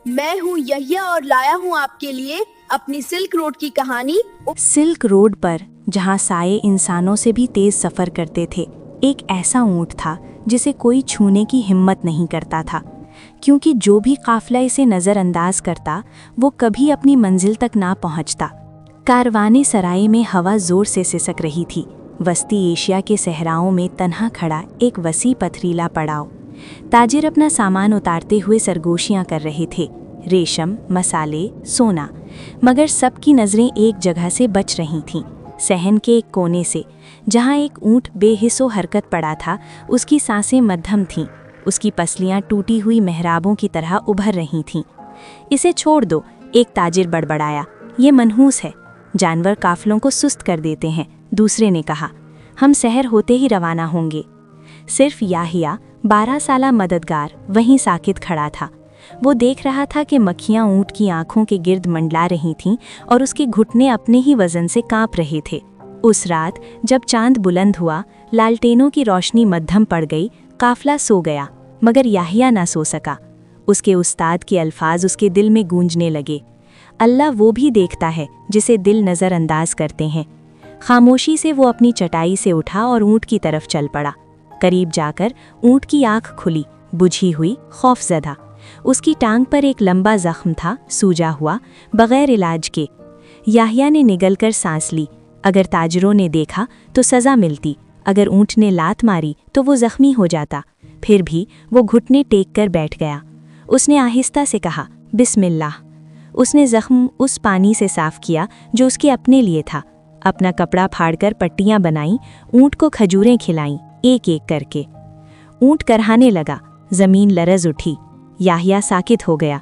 میں ہوں یحییٰ اور لایا ہوں آپ کے لیے اپنی سلک روڈ کی کہانی۔ سلک روڈ پر جہاں سائے انسانوں سے بھی تیز سفر کرتے تھے، ایک ایسا اونٹ تھا جسے کوئی چھونے کی ہمت نہیں کرتا تھا، کیونکہ جو بھی قافلہ اسے نظر انداز کرتا وہ کبھی اپنی منزل تک نہ پہنچتا۔ کاروانے سرائے میں ہوا زور سے سسک رہی تھی۔ وسطی ایشیا کے صحراؤں میں تنہا کھڑا ایک وسیع پتھریلا پڑاؤ۔ تاجر اپنا سامان اتارتے ہوئے سرگوشیاں کر رہے تھے، ریشم، مسالے، سونا، مگر سب کی نظریں ایک جگہ سے بچ رہی تھیں، صحن کے ایک کونے سے، جہاں ایک اونٹ بے حس و حرکت پڑا تھا۔ اس کی سانسیں مدھم تھیں، اس کی پسلیاں ٹوٹی ہوئی محرابوں کی طرح ابھر رہی تھیں۔ اسے چھوڑ دو، ایک تاجر بڑبڑایا، یہ منحوس ہے، جانور قافلوں کو سست کر دیتے ہیں۔ دوسرے نے کہا، ہم سحر ہوتے ہی روانہ ہوں گے۔ صرف یحییٰ 12 سالہ مددگار وہیں ساکت کھڑا تھا۔ وہ دیکھ رہا تھا کہ مکھیاں اونٹ کی آنکھوں کے گرد منڈلا رہی تھیں اور اس کے گھٹنے اپنے ہی وزن سے کانپ رہے تھے۔ اس رات جب چاند بلند ہوا، لالٹینوں کی روشنی مدھم پڑ گئی، قافلہ سو گیا، مگر یحییٰ نہ سو سکا۔ اس کے استاد کے الفاظ اس کے دل میں گونجنے لگے، اللہ وہ بھی دیکھتا ہے جسے دل نظر انداز کرتے ہیں۔ خاموشی سے وہ اپنی چٹائی سے اٹھا اور اونٹ کی طرف چل پڑا۔ قریب جا کر اونٹ کی آنکھ کھلی، بجھی ہوئی، خوف زدہ۔ اس کی ٹانگ پر ایک لمبا زخم تھا، سوجا ہوا، بغیر علاج کے۔ یحییٰ نے نگل کر سانس لی۔ اگر تاجروں نے دیکھا تو سزا ملتی، اگر اونٹ نے لات ماری تو وہ زخمی ہو جاتا۔ پھر بھی وہ گھٹنے ٹیک کر بیٹھ گیا۔ اس نے آہستہ سے کہا، بسم اللہ۔ اس نے زخم اس پانی سے صاف کیا جو اس کے اپنے لیے تھا، اپنا کپڑا پھاڑ کر پٹیاں بنائیں، اونٹ کو کھجوریں کھلائیں، ایک ایک کر کے۔ اونٹ کرہانے لگا، زمین لرز اٹھی، یحییٰ ساکت ہو گیا۔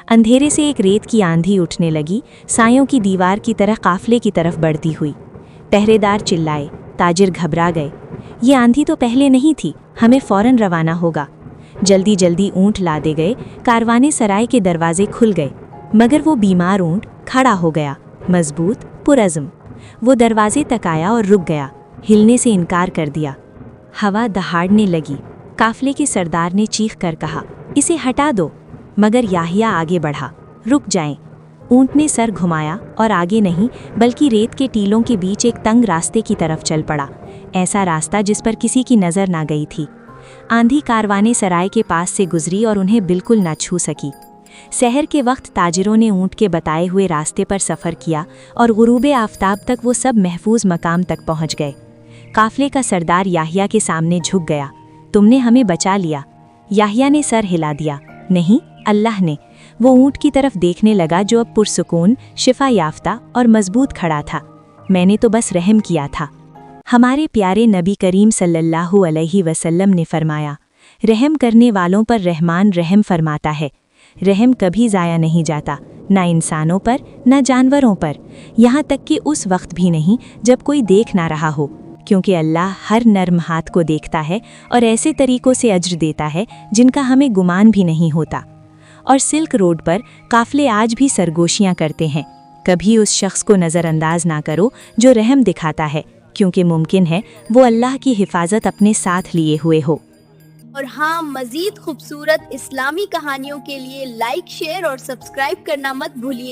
اندھیرے سے ایک ریت کی آندھی اٹھنے لگی، سایوں کی دیوار کی طرح قافلے کی طرف بڑھتی ہوئی۔ پہرے دار چلائے، تاجر گھبرا گئے، یہ آندھی تو پہلے نہیں تھی، ہمیں فوراً روانہ ہوگا۔ جلدی جلدی اونٹ لادے گئے، کاروانے سرائے کے دروازے کھل گئے، مگر وہ بیمار اونٹ کھڑا ہو گیا، مضبوط، پرعزم۔ وہ دروازے تک آیا اور رک گیا، ہلنے سے انکار کر دیا۔ ہوا دہاڑنے لگی، قافلے کے سردار نے چیخ کر کہا، اسے ہٹا دو، مگر یحییٰ آگے بڑھا، رک جائیں۔ اونٹ نے سر گھمایا اور آگے نہیں بلکہ ریت کے ٹیلوں کے بیچ ایک تنگ راستے کی طرف چل پڑا، ایسا راستہ جس پر کسی کی نظر نہ گئی تھی۔ آندھی کاروانے سرائے کے پاس سے گزری اور انہیں بالکل نہ چھو سکی۔ سحر کے وقت تاجروں نے اونٹ کے بتائے ہوئے راستے پر سفر کیا اور غروب آفتاب تک وہ سب محفوظ مقام تک پہنچ گئے۔ قافلے کا سردار یحییٰ کے سامنے جھک گیا، تم نے ہمیں بچا لیا۔ یحییٰ نے سر ہلا دیا، نہیں، اللہ نے۔ وہ اونٹ کی طرف دیکھنے لگا جو اب پرسکون، شفا یافتہ اور مضبوط کھڑا تھا۔ میں نے تو بس رحم کیا تھا۔ ہمارے پیارے نبی کریم صلی اللہ علیہ وسلم نے فرمایا، رحم کرنے والوں پر رحمان رحم فرماتا ہے۔ رحم کبھی ضائع نہیں جاتا، نہ انسانوں پر نہ جانوروں پر، یہاں تک کہ اس وقت بھی نہیں جب کوئی دیکھ نہ رہا ہو، کیونکہ اللہ ہر نرم ہاتھ کو دیکھتا ہے اور ایسے طریقوں سے اجر دیتا ہے جن کا ہمیں گمان بھی نہیں ہوتا۔ اور سلک روڈ پر قافلے آج بھی سرگوشیاں کرتے ہیں، کبھی اس شخص کو نظر انداز نہ کرو جو رحم دکھاتا ہے، کیونکہ ممکن ہے وہ اللہ کی حفاظت اپنے ساتھ لیے ہوئے ہو۔ اور ہاں، مزید خوبصورت اسلامی کہانیوں کے لیے لائک، شیئر اور سبسکرائب کرنا مت بھولیے۔